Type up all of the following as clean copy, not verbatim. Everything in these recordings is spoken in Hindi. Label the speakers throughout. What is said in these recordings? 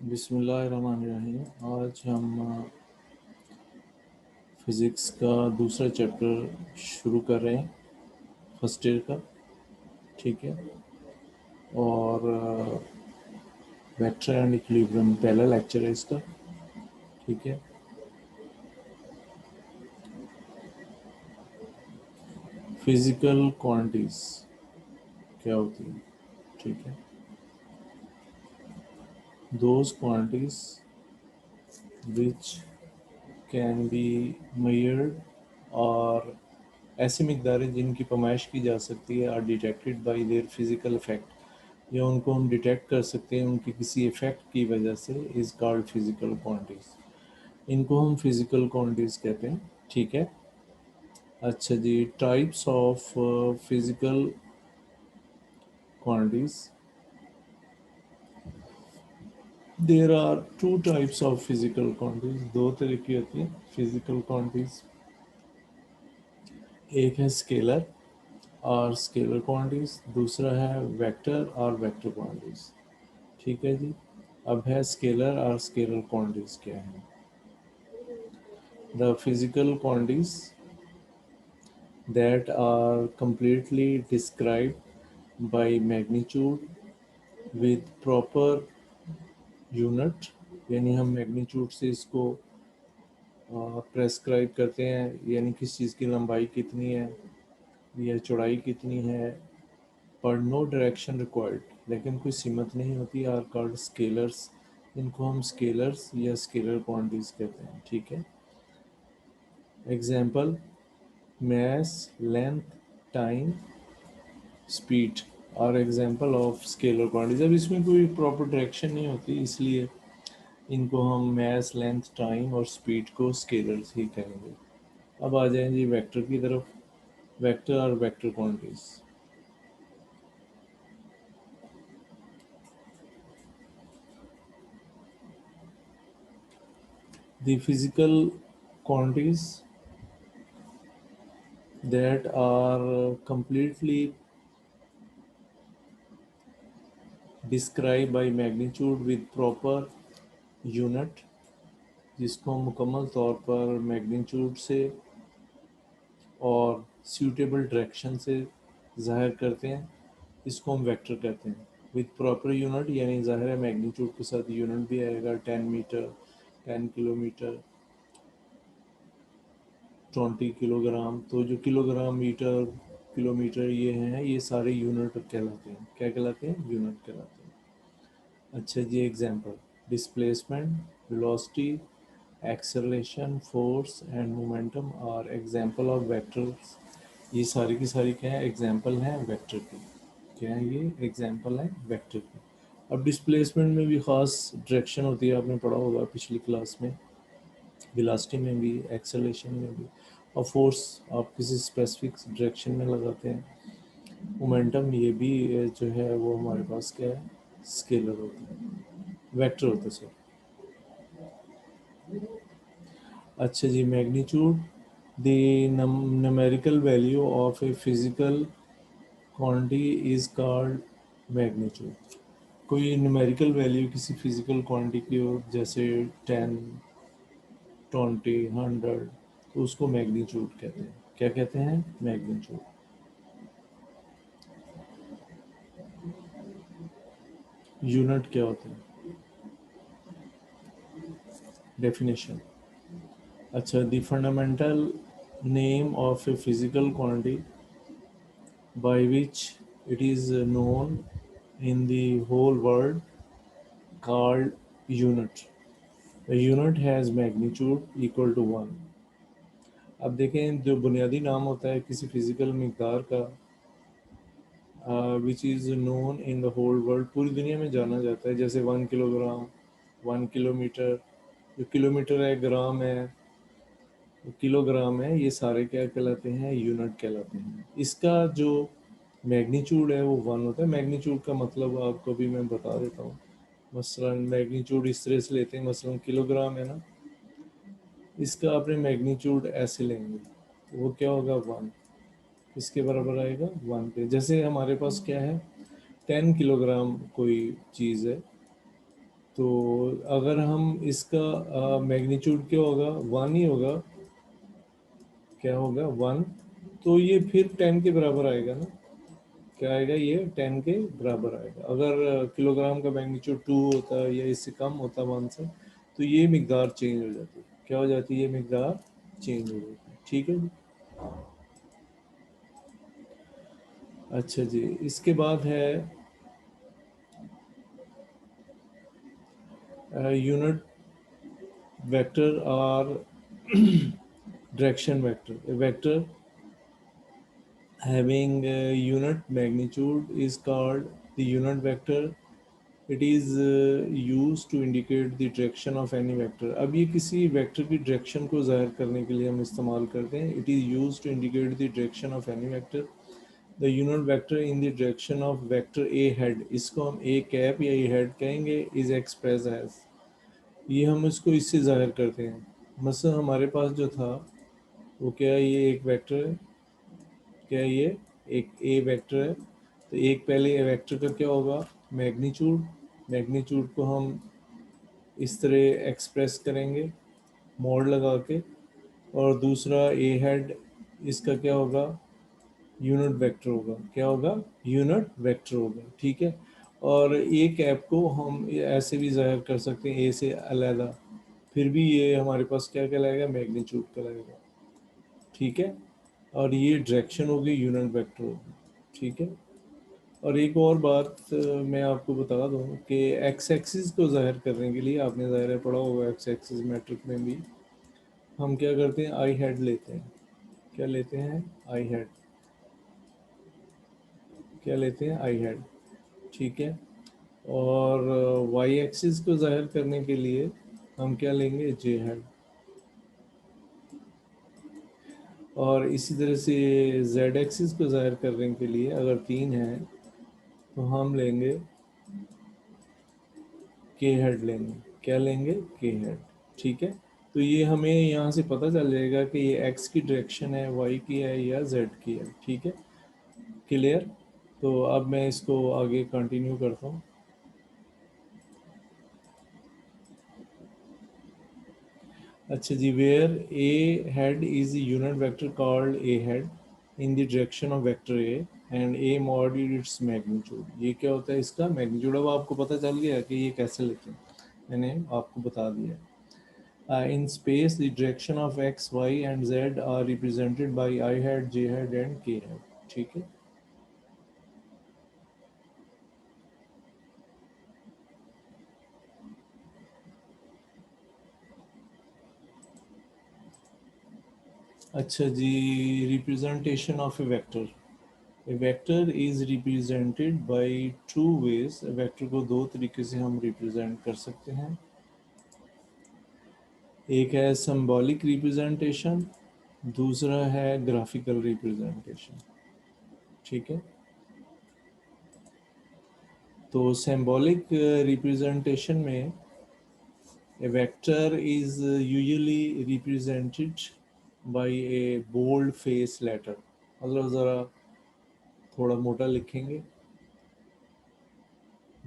Speaker 1: बिस्मिल्लाहिर्रहमानिर्रहीम। आज हम फिज़िक्स का दूसरा चैप्टर शुरू कर रहे हैं, फर्स्ट ईयर का। ठीक है। और वेक्टर एंड इक्विलिब्रियम पहला लेक्चर है इसका। ठीक है। फिज़िकल क्वांटिटीज़ क्या होती है? ठीक है। Those quantities which can be measured, और ऐसी मकदारें जिनकी पैमाइश की जा सकती है, are detected by their physical effect, या उनको हम डिटेक्ट कर सकते हैं उनके किसी इफ़ेक्ट की वजह से, इज़ कॉल्ड फिज़िकल क्वांटिटीज़। इनको हम फिज़िकल क्वांटिटीज़ कहते हैं। ठीक है। अच्छा जी, types of physical quantities. There are two types of physical quantities. दो तरह की होती हैं फिज़िकल क्वांटिटीज़। एक है स्केलर और स्केलर क्वांटिटीज़, दूसरा है वेक्टर और वेक्टर क्वांटिटीज़। ठीक है जी। अब है स्केलर और स्केलर क्वांटिटीज़ क्या है। The physical quantities that are completely described by magnitude with proper unit, यानी हम मैग्नीट्यूड से इसको प्रेस्क्राइब करते हैं, यानी किस चीज़ की लंबाई कितनी है या चौड़ाई कितनी है, पर नो डायरेक्शन रिक्वायर्ड, लेकिन कोई सीमत नहीं होती, आर कॉल्ड स्केलर्स। इनको हम स्केलर्स या स्केलर क्वांटिटीज़ कहते हैं। ठीक है। Example: mass, length, time, speed और एग्जांपल ऑफ स्केलर क्वांटिटीज। अब इसमें कोई प्रॉपर डायरेक्शन नहीं होती, इसलिए इनको हम मैस, लेंथ, टाइम और स्पीड को स्केलर्स ही कहेंगे। अब आ जाएं जी वेक्टर की तरफ। वेक्टर और vector quantities. The physical quantities that are completely described by magnitude with proper unit, जिसको हम मुकम्मल तौर पर मैग्नीट्यूड से और सूटेबल डायरेक्शन से ज़ाहिर करते हैं, इसको हम वेक्टर कहते हैं। विद प्रॉपर यूनिट, यानी ज़ाहिर है मैग्नीट्यूड के साथ यूनिट भी आएगा। 10 मीटर, 10 किलोमीटर, 20 किलोग्राम। तो जो किलोग्राम, मीटर, किलोमीटर ये हैं, ये सारे यूनिट कहलाते हैं। क्या कहलाते हैं? यूनिट कहलाते हैं। अच्छा जी, example: displacement, velocity, acceleration, force and momentum और एग्जाम्पल ऑफ वेक्टर्स। ये सारी की सारी क्या है? एग्जाम्पल हैं वेक्टर की। क्या है ये? एग्जाम्पल है वेक्टर की। अब डिस्प्लेसमेंट में भी ख़ास डायरेक्शन होती है, आपने पढ़ा होगा पिछली क्लास में। वेलोसिटी में भी, एक्सेलरेशन में भी। और फोर्स आप किसी स्पेसिफिक डायरेक्शन में लगाते हैं। मोमेंटम ये भी जो है वो हमारे पास क्या है? स्केलर होता है, वेक्टर होता है सर। अच्छा जी, magnitude, the numerical value of a physical quantity is called magnitude। कोई न्यूमेरिकल वैल्यू किसी फिजिकल क्वांटिटी की हो, जैसे 10, 20, 100, तो उसको मैग्नीट्यूड कहते हैं। क्या कहते हैं? मैग्नीट्यूड। यूनिट क्या होता है? डेफिनेशन। अच्छा, the fundamental name of a physical quantity by which it is known in the whole world, called unit। A unit has magnitude equal to 1। अब देखें, जो बुनियादी नाम होता है किसी फिजिकल मकदार का, which is known in the whole world, पूरी दुनिया में जाना जाता है, जैसे 1 किलोग्राम, 1 किलोमीटर। जो किलोमीटर है, ग्राम है, किलोग्राम है, ये सारे क्या कहलाते हैं? यूनिट कहलाते हैं। इसका जो मैग्नीट्यूड है वो 1 होता है। मैग्नीट्यूड का मतलब आपको भी मैं बता देता हूँ। मसलन मैग्नीट्यूड इस तरह से लेते हैं, मसलन किलोग्राम है ना, इसका आपने मैग्नीट्यूड ऐसे लेंगे, तो वो क्या होगा? 1। इसके बराबर आएगा 1 पे। जैसे हमारे पास क्या है, 10 किलोग्राम कोई चीज़ है, तो अगर हम इसका मैग्नीट्यूड क्या होगा, 1 ही होगा, क्या होगा 1, तो ये फिर 10 के बराबर आएगा ना, क्या आएगा, ये 10 के बराबर आएगा। अगर किलोग्राम का मैग्नीट्यूड 2 होता है या इससे कम होता 1 से, तो ये मिकदार चेंज हो जाती है, क्या हो जाती है, ये मिकदार चेंज हो जाती है। ठीक है जी। अच्छा जी, इसके बाद है यूनिट वेक्टर और direction vector. A vector having a unit magnitude is called the unit vector. It is used to indicate the direction of any vector. अब ये किसी वेक्टर की डायरेक्शन को जाहिर करने के लिए हम इस्तेमाल करते हैं। It is used to indicate the direction of any vector. The unit vector in the direction of vector a head, इसको हम a कैप या a head कहेंगे, is expressed as, ये हम इसको इससे जाहिर करते हैं। मसलन हमारे पास जो था वो क्या है, ये एक वेक्टर है, क्या है ये, एक ए वेक्टर है। तो एक पहले ए वेक्टर का क्या होगा, मैग्नीट्यूड, मैग्नीट्यूड को हम इस तरह एक्सप्रेस करेंगे मोड लगा के। और दूसरा ए हेड, इसका क्या होगा, यूनिट वेक्टर होगा, क्या होगा, यूनिट वेक्टर होगा। ठीक है। और ए कैप को हम ऐसे भी जाहिर कर सकते हैं, ए से अलहदा, फिर भी ये हमारे पास क्या कहलाएगा, मैग्नीट्यूड कहलाएगा। ठीक है। और ये डायरेक्शन होगी, यूनिट वेक्टर होगी। ठीक है। और एक और बात मैं आपको बता दूं कि एक्स एक्सिस को जाहिर करने के लिए, आपने ज़ाहिर है पढ़ा होगा एक्स एक्सिस मैट्रिक में भी, हम क्या करते हैं, आई हेड लेते हैं। क्या लेते हैं, आई हेड, क्या लेते हैं, आई हेड। ठीक है। और वाई एक्सिस को जाहिर करने के लिए हम क्या लेंगे, जे हेड। और इसी तरह से जेड एक्सिस को जाहिर करने के लिए अगर 3 है तो हम लेंगे के हेड लेंगे। क्या लेंगे, के हेड। ठीक है। तो ये हमें यहाँ से पता चल जाएगा कि ये एक्स की डायरेक्शन है, वाई की है या जेड की है। ठीक है। क्लियर। तो अब मैं इसको आगे कंटिन्यू करता हूँ। अच्छा जी, where A head is unit vector called A head in the direction of vector A and A mod its magnitude. ये क्या होता है, इसका मैग्नीट्यूड। अब आपको पता चल गया कि ये कैसे लिखते हैं, मैंने आपको बता दिया। In space, the direction of x, y, and z are represented by I hat, j hat, and k hat. ठीक है। अच्छा जी, representation of a vector. A vector is represented by two ways. A vector को दो तरीके से हम represent कर सकते हैं। एक है symbolic representation, दूसरा है graphical representation। ठीक है। तो symbolic representation में a vector is usually represented by a bold face letter। मतलब ज़रा थोड़ा मोटा लिखेंगे,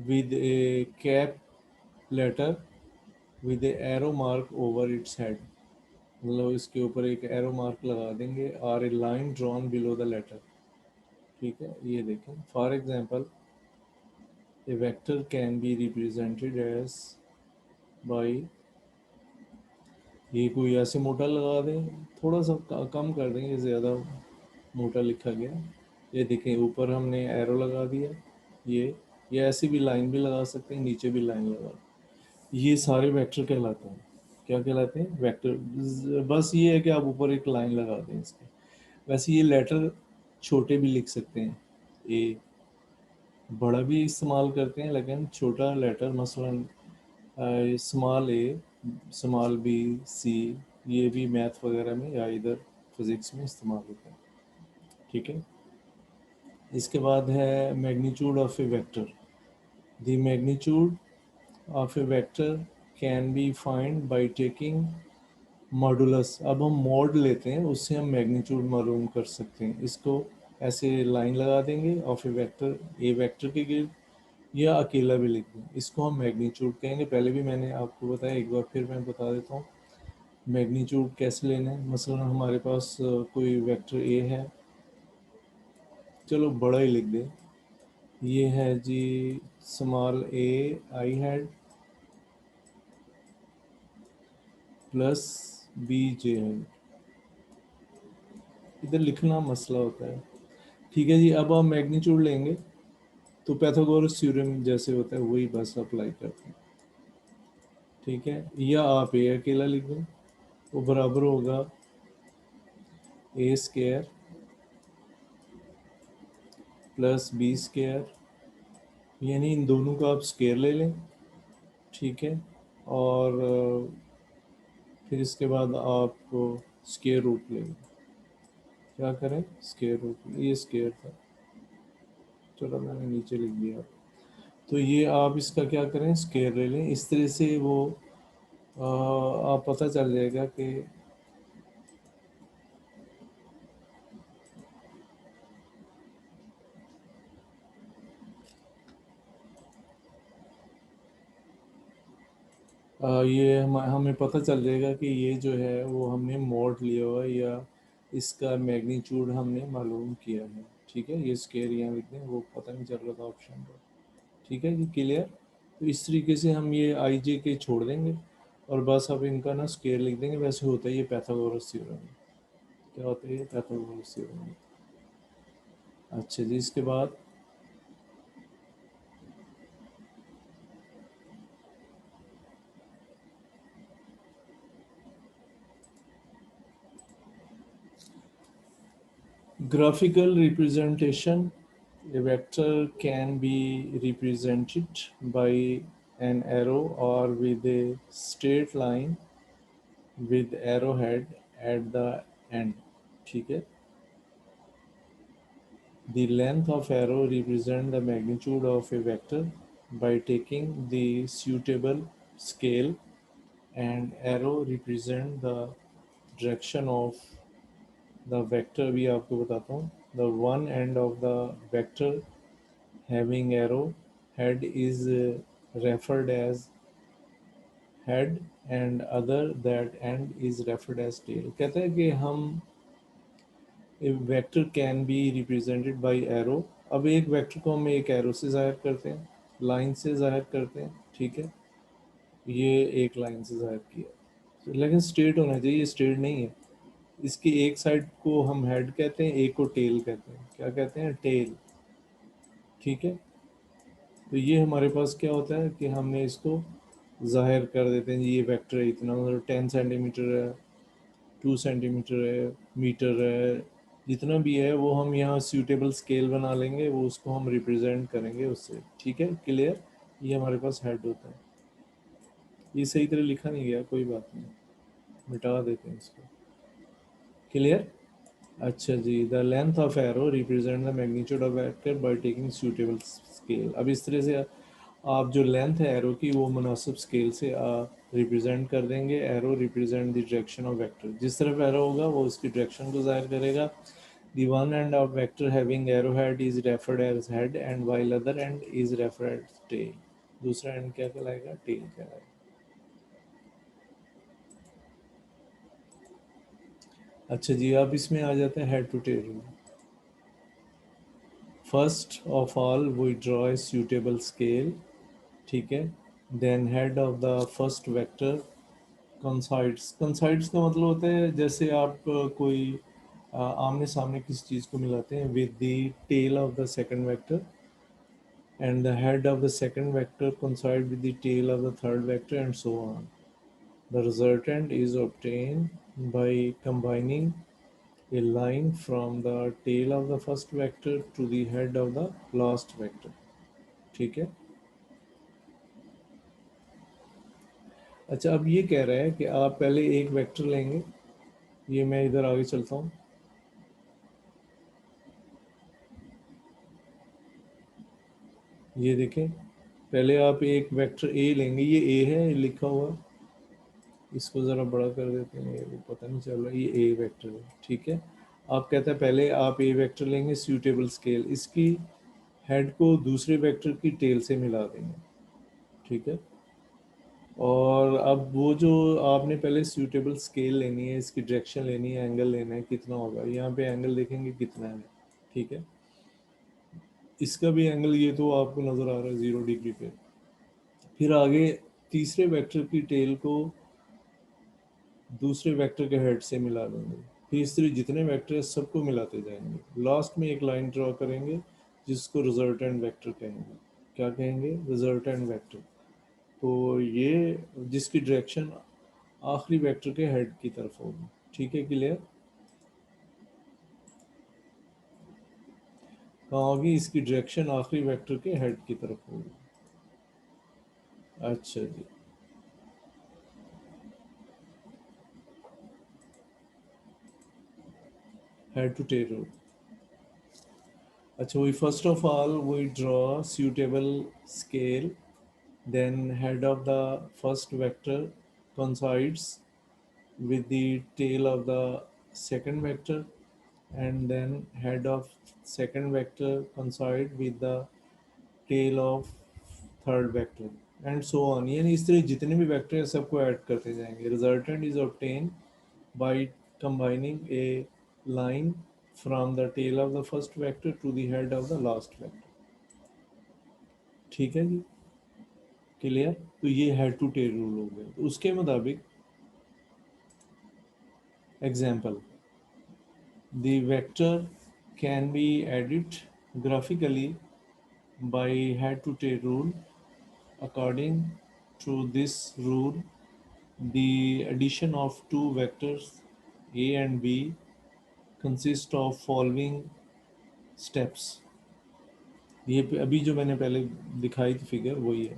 Speaker 1: with a cap letter with a arrow mark over its head। मतलब इसके ऊपर एक एरो मार्क लगा देंगे, और a line drawn below the letter. ठीक है। ये देखें, for example a vector can be represented as by, ये कोई ऐसे मोटा लगा दें, थोड़ा सा कम कर देंगे, ज़्यादा मोटा लिखा गया। ये देखें, ऊपर हमने एरो लगा दिया, ये ऐसी भी लाइन भी लगा सकते हैं, नीचे भी लाइन लगा। ये सारे वेक्टर कहलाते हैं। क्या कहलाते हैं, वेक्टर। बस ये है कि आप ऊपर एक लाइन लगा दें इसके। वैसे ये लेटर छोटे भी लिख सकते हैं, ए, बड़ा भी इस्तेमाल करते हैं, लेकिन छोटा लेटर मसलन स्मॉल ए, स्मॉल बी, सी, ये भी मैथ वगैरह में या इधर फिज़िक्स में इस्तेमाल होता है। ठीक है। इसके बाद है magnitude of A vector. The magnitude of A vector can B find by taking modulus. अब हम मॉड लेते हैं, उससे हम मैग्नीट्यूड मालूम कर सकते हैं। इसको ऐसे लाइन लगा देंगे of A vector, A vector के गिर्द, या अकेला भी लिख दें, इसको हम मैग्नीट्यूड कहेंगे। पहले भी मैंने आपको बताया, एक बार फिर मैं बता देता हूँ मैग्नीट्यूड कैसे लेना है। मसलन हमारे पास कोई वेक्टर ए है, चलो बड़ा ही लिख दें, ये है जी small a i head plus b j head. इधर लिखना मसला होता है। ठीक है जी, अब हम मैग्नीट्यूड लेंगे तो पैथागोरस थ्योरम जैसे होता है वही बस अप्लाई करते हैं। ठीक है, या आप ए अकेला लिख दें, वो बराबर होगा ए स्केयर प्लस बी स्केयर, यानी इन दोनों का आप स्केयर ले लें। ठीक है, और फिर इसके बाद आप स्केयर रूट लें। क्या करें, स्केयर रूट, ये स्केयर था, चलो मैंने नीचे लिख दिया। तो ये आप इसका क्या करें, स्केयर ले लें। इस तरह से वो आप पता चल जाएगा कि ये हमें पता चल जाएगा कि ये जो है वो हमने मोड लिया हुआ है या इसका मैग्नीट्यूड हमने मालूम किया है। ठीक है, ये स्केयर यहाँ लिख दें, वो पता नहीं चल रहा था ऑप्शन पर। ठीक है, ये क्लियर। तो इस तरीके से हम ये आई जे के छोड़ देंगे और बस अब इनका ना स्केयर लिख देंगे। वैसे होता है ये पैथागोरस थ्योरम। क्या होता है ये पैथागोरस थ्योरम। अच्छा जी, इसके बाद graphical representation. A vector can be represented by an arrow or with a straight line with arrowhead at the end. ठीक है, the length of arrow represent the magnitude of a vector by taking the suitable scale, and arrow represent the direction of the vector। भी आपको बताता हूँ, the one end of the vector having arrow head is referred as head and other that end is referred as tail। कहता है कि हम a vector can be represented by arrow। अब एक वेक्टर को हम एक एरो से जाहिर करते हैं, लाइन से जाहिर करते हैं। ठीक है, ये एक लाइन से जाहिर किया, लेकिन स्ट्रेट होना चाहिए, ये स्ट्रेट नहीं है। इसकी एक साइड को हम हेड कहते हैं, एक को टेल कहते हैं। क्या कहते हैं, टेल। ठीक है, तो ये हमारे पास क्या होता है कि हमने इसको ज़ाहिर कर देते हैं जी, ये वेक्टर है इतना, मतलब 10 सेंटीमीटर है, 2 सेंटीमीटर है, मीटर है, जितना भी है वो हम यहाँ सूटेबल स्केल बना लेंगे, वो उसको हम रिप्रेजेंट करेंगे उससे। ठीक है, क्लियर। ये हमारे पास हेड होता है। ये सही तरह लिखा नहीं गया, कोई बात नहीं, मिटा देते हैं इसको। क्लियर। अच्छा जी, the length of arrow represent the magnitude of vector by taking suitable scale. अब इस तरह से आप जो लेंथ है एरो की वो मुनासिब स्केल से रिप्रेजेंट कर देंगे। Arrow represent the direction of vector, जिस तरफ एरो होगा वो उसकी डायरेक्शन को जाहिर करेगा। The one end of vector having arrow head is referred as head end while other end is referred as tail. दूसरा एंड क्या कहलाएगा, टेल कहलाएगा। अच्छा जी, अब इसमें आ जाते हैं head to tail. First of all we draw a suitable scale। ठीक है, then head of the first vector coincides. Coincides का मतलब होता है जैसे आप कोई आमने सामने किसी चीज़ को मिलाते हैं, with the tail of the second vector and the head of the second vector coincide with the tail of the third vector and so on। The resultant is obtained by combining a line from the tail of the first vector to the head of the last vector। ठीक है। अच्छा, अब ये कह रहा है कि आप पहले एक वेक्टर लेंगे, ये मैं इधर आगे चलता हूँ। ये देखें, पहले आप एक वेक्टर ए लेंगे, ये ए है लिखा हुआ, इसको ज़रा बड़ा कर देते हैं, ये पता नहीं चल रहा, ये ए वेक्टर है। ठीक है, आप कहते हैं पहले आप ए वेक्टर लेंगे सूटेबल स्केल, इसकी हेड को दूसरे वेक्टर की टेल से मिला देंगे, ठीक है। और अब वो जो आपने पहले सूटेबल स्केल लेनी है, इसकी डायरेक्शन लेनी है, एंगल लेना है, कितना होगा, यहाँ पे एंगल देखेंगे कितना है, ठीक है। इसका भी एंगल ये तो आपको नज़र आ रहा है 0 डिग्री पे। फिर आगे तीसरे वेक्टर की टेल को दूसरे वेक्टर के हेड से मिला देंगे। फिर इस तरह जितने वेक्टर है सबको मिलाते जाएंगे। लास्ट में एक लाइन ड्रॉ करेंगे जिसको रिजल्टेंट वेक्टर कहेंगे। क्या कहेंगे? Resultant vector. तो ये जिसकी डायरेक्शन आखिरी वेक्टर के हेड की तरफ होगी, ठीक है, क्लियर? कहाँ होगी? इसकी डायरेक्शन आखिरी वेक्टर के हेड की तरफ होगी। अच्छा जी, हेड टू टेल। अच्छा, we first of all we draw suitable scale, then head of the first vector coincides with the tail of the second vector, and then head of second vector coincide with the tail of third vector, and so on। यानी इस तरह जितने भी वेक्टर हैं सबको ऐड करते जाएंगे। Resultant is obtained by combining a line from the tail of the first vector to the head of the last vector। ठीक है जी, क्लियर? तो ये हेड टू टेल रूल हो गया। तो उसके मुताबिक example, the vector can B edit graphically by head to tail rule। According to this rule, the addition of two vectors a and b consists of following steps। ये अभी जो मैंने पहले दिखाई थी फिगर वही है,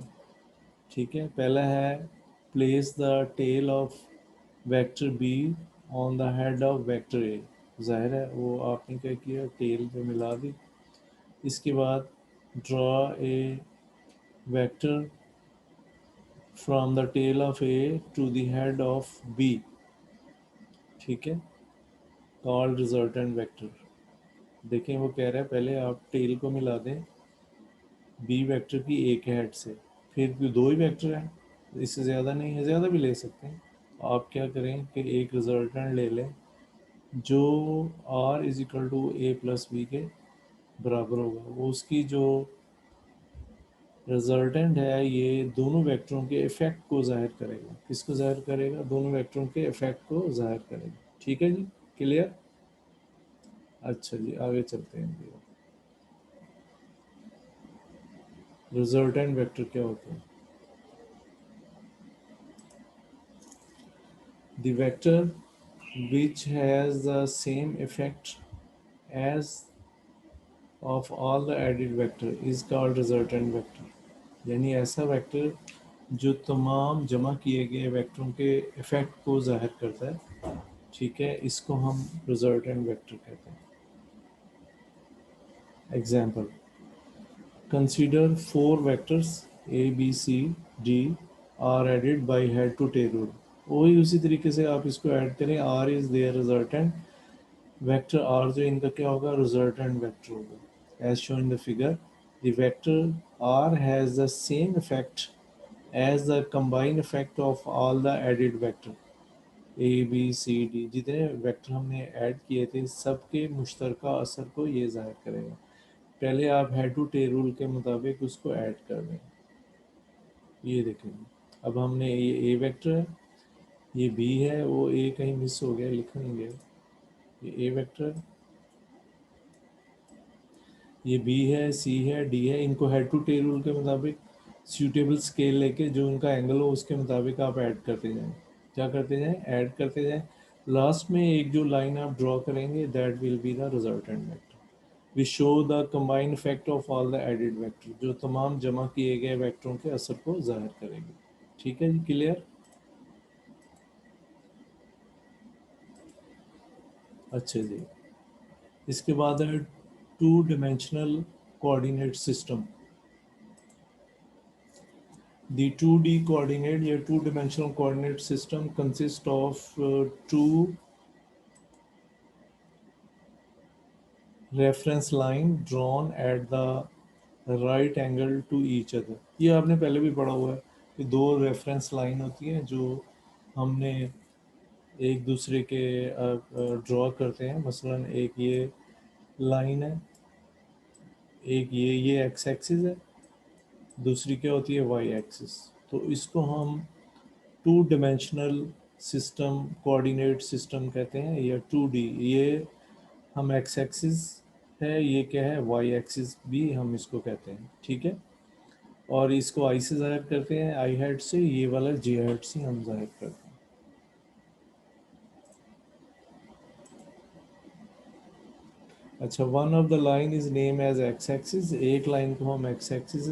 Speaker 1: ठीक है। पहला है place the tail of vector B on the head of vector A. जाहिर है वो आपने क्या किया, टेल पे मिला दी। इसके बाद draw a vector from the tail of A to the head of B, ठीक है, कॉल्ड रिजल्टेंट वेक्टर। देखें वो कह रहा है पहले आप टेल को मिला दें बी वेक्टर की एक हेड से। फिर भी दो ही वेक्टर हैं, इससे ज़्यादा नहीं है, ज़्यादा भी ले सकते हैं। आप क्या करें कि एक रिजल्टेंट ले लें जो r is equal to A plus B के बराबर होगा। वो उसकी जो रिजल्टेंट है ये दोनों वेक्टरों के इफ़ेक्ट को ज़ाहिर करेगा। किसको ज़ाहिर करेगा? दोनों वेक्टरों के इफ़ेक्ट को ज़ाहिर करेगा। ठीक है जी, क्लियर? अच्छा जी, आगे चलते हैं। रिजल्टेंट वेक्टर क्या होते हैं? The vector which has the same effect as of all the added vector is called resultant vector। यानी ऐसा वेक्टर जो तमाम जमा किए गए वेक्टरों के इफेक्ट को जाहिर करता है, ठीक है, इसको हम रिजल्टेंट वेक्टर कहते हैं। Example, consider four vectors A B C D are added by head to tail rule. वही उसी तरीके से आप इसको ऐड करें, R is their resultant vector, R जो इनका क्या होगा, रिजल्टेंट वेक्टर होगा। As shown in the figure, the vector R has the same effect as the combined effect of all the added vector A B C D. जितने वेक्टर हमने ऐड किए थे सबके मुश्तरका असर को ये जाहिर करेगा। पहले आप हेड टू टेल रूल के मुताबिक उसको ऐड कर दें। ये देखेंगे, अब हमने ये ए वेक्टर है, ये बी है, वो ए कहीं मिस हो गया, लिखा नहीं गया। ये ए वेक्टर, ये बी है, सी है, डी है। इनको हेड टू टेल रूल के मुताबिक सूटेबल स्केल लेके जो उनका एंगल हो उसके मुताबिक आप ऐड करते जाएं। क्या करते जाएं? ऐड करते जाएं। लास्ट में एक जो लाइन आप ड्रॉ करेंगे that will be the resultant vector. We show the combined effect of all the added vector, जो तमाम जमा किए गए वेक्टरों के असर को जाहिर करेगी। ठीक है जी, क्लियर? अच्छा जी, इसके बाद है two dimensional coordinate system. The 2D coordinate या two-dimensional coordinate system consists of two reference line drawn at the right angle to each other. ये आपने पहले भी पढ़ा हुआ है कि दो रेफरेंस लाइन होती हैं जो हमने एक दूसरे के ड्रॉ करते हैं। मसलन एक ये लाइन है, एक ये एक्स एक्सिस है, दूसरी क्या होती है वाई एक्सिस। तो इसको हम two dimensional system, coordinate system कहते हैं, या 2D। ये हम एक्स एक्सिस है, ये क्या है वाई एक्सिस भी हम इसको कहते हैं, ठीक है। और इसको आई से ज़ाहिर करते हैं, आई हेड से, ये वाला जे हेड से हम ज़ाहिर करते हैं। अच्छा, one of the line is name as X axis, एक लाइन को हम एक्स एक्सिस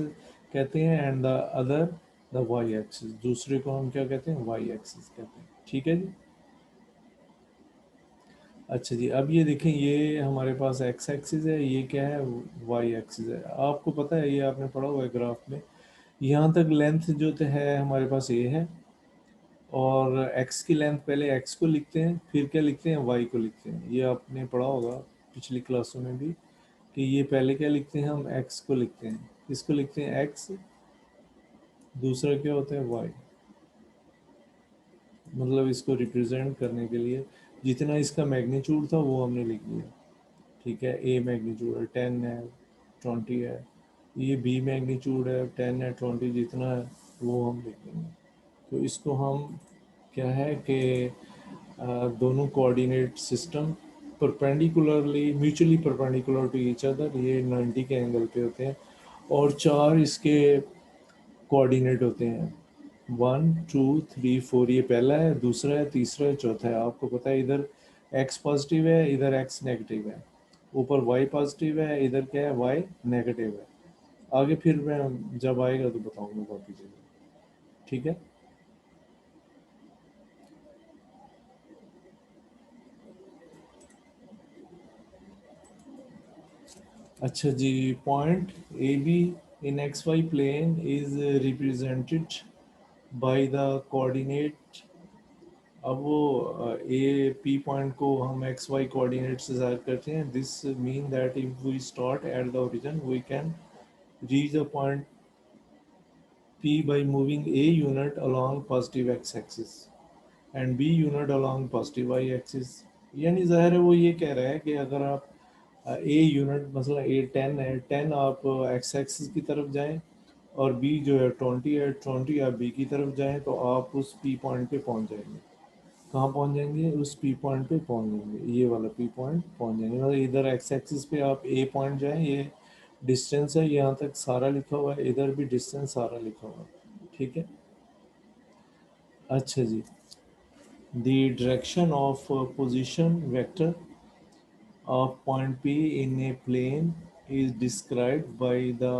Speaker 1: कहते हैं, and the other the Y axis, दूसरे को हम क्या कहते हैं वाई एक्सिस कहते हैं, ठीक है जी। अच्छा जी, अब ये देखें, ये हमारे पास एक्स एक्सिस है, ये क्या है वाई एक्सिस है। आपको पता है, ये आपने पढ़ा हुआ है ग्राफ में, यहाँ तक लेंथ जो तो है हमारे पास ये है, और एक्स की लेंथ पहले एक्स को लिखते हैं, फिर क्या लिखते हैं वाई को लिखते हैं। ये आपने पढ़ा होगा पिछली क्लासों में भी, कि ये पहले क्या लिखते हैं, हम एक्स को लिखते हैं, इसको लिखते हैं एक्स, दूसरा क्या होता है वाई। मतलब इसको रिप्रेजेंट करने के लिए जितना इसका मैग्नीट्यूड था वो हमने लिख लिया, ठीक है। ए मैग्नीट्यूड है 10 है, 20 है, ये बी मैग्नीट्यूड है 10 है, 20 जितना है वो हम लिख देंगे। तो इसको हम क्या है कि दोनों coordinate system perpendicularly, mutually perpendicular to each other, ये 90 के एंगल पे होते हैं, और चार इसके कोऑर्डिनेट होते हैं, 1 2 3 4। ये पहला है, दूसरा है, तीसरा है, चौथा है। आपको पता है इधर एक्स पॉजिटिव है, इधर एक्स नेगेटिव है, ऊपर वाई पॉजिटिव है, इधर क्या है वाई नेगेटिव है। आगे फिर मैं जब आएगा तो बताऊंगा बाकी चीज़ें, ठीक है। अच्छा जी, point A B in X Y plane is represented by the coordinate. अब वो ए पी पॉइंट को हम एक्स वाई कोऑर्डिनेट से ज़ाहिर करते हैं। This mean that if we start at the origin we can reach the point P by moving A unit along positive X axis and B unit along positive Y axis. यानी ज़ाहिर है वो ये कह रहा है कि अगर आप ए यूनिट मसला ए 10 है, 10 आप एक्स एक्सिस की तरफ जाएं, और बी जो है 20 है, 20 आप बी की तरफ जाएं, तो आप उस पी पॉइंट पे पहुंच जाएंगे। कहाँ पहुंच जाएंगे, उस पी पॉइंट पे पहुंच जाएंगे, ये वाला पी पॉइंट पहुंच जाएंगे। मतलब इधर एक्स एक्सिस पे आप ए पॉइंट जाएं, ये डिस्टेंस है, यहाँ तक सारा लिखा हुआ है, इधर भी डिस्टेंस सारा लिखा हुआ है, ठीक है। अच्छा जी, the direction of position vector of point P in a plane is described by the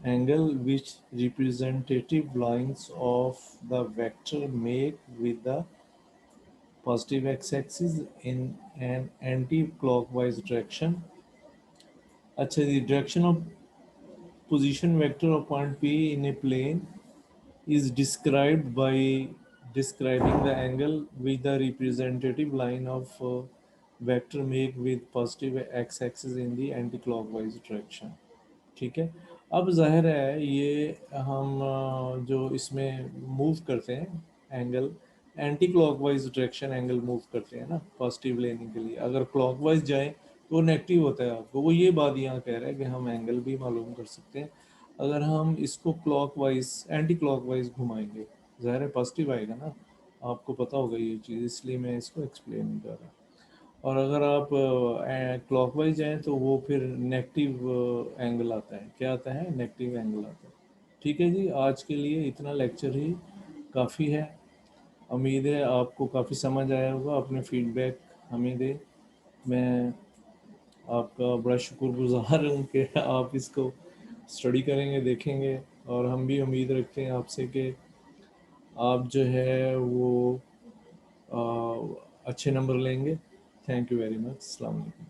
Speaker 1: angle which representative lines of the vector make with the positive x-axis in an anti-clockwise direction. अच्छा the direction of position vector of point P in a plane is described by describing the angle with the representative line of vector make with positive x-axis in the anti-clockwise direction, ठीक है। अब जाहिर है ये हम जो इसमें मूव करते हैं angle, anti clockwise direction angle move करते हैं ना पॉजिटिव लेने के लिए। अगर क्लॉकवाइज जाए तो नेगेटिव होता है आपको, वो ये बात यहाँ कह रहा है कि हम एंगल भी मालूम कर सकते हैं अगर हम इसको क्लॉकवाइज एंटी क्लॉकवाइज घुमाएंगे। ज़ाहिर है पॉजिटिव आएगा ना, आपको पता होगा ये चीज़, इसलिए मैं इसको एक्सप्लेन नहीं कर रहा। और अगर आप क्लॉकवाइज जाएं तो वो फिर नेगेटिव एंगल आता है, क्या आता है नेगेटिव एंगल आता है, ठीक है जी। आज के लिए इतना लेक्चर ही काफ़ी है। उम्मीद है आपको काफ़ी समझ आया होगा। अपने फीडबैक हमें दें। मैं आपका बड़ा शुक्रगुजार हूँ कि आप इसको स्टडी करेंगे, देखेंगे, और हम भी उम्मीद रखते हैं आपसे कि आप जो है वो अच्छे नंबर लेंगे। Thank you very much. अस्सलाम वालेकुम।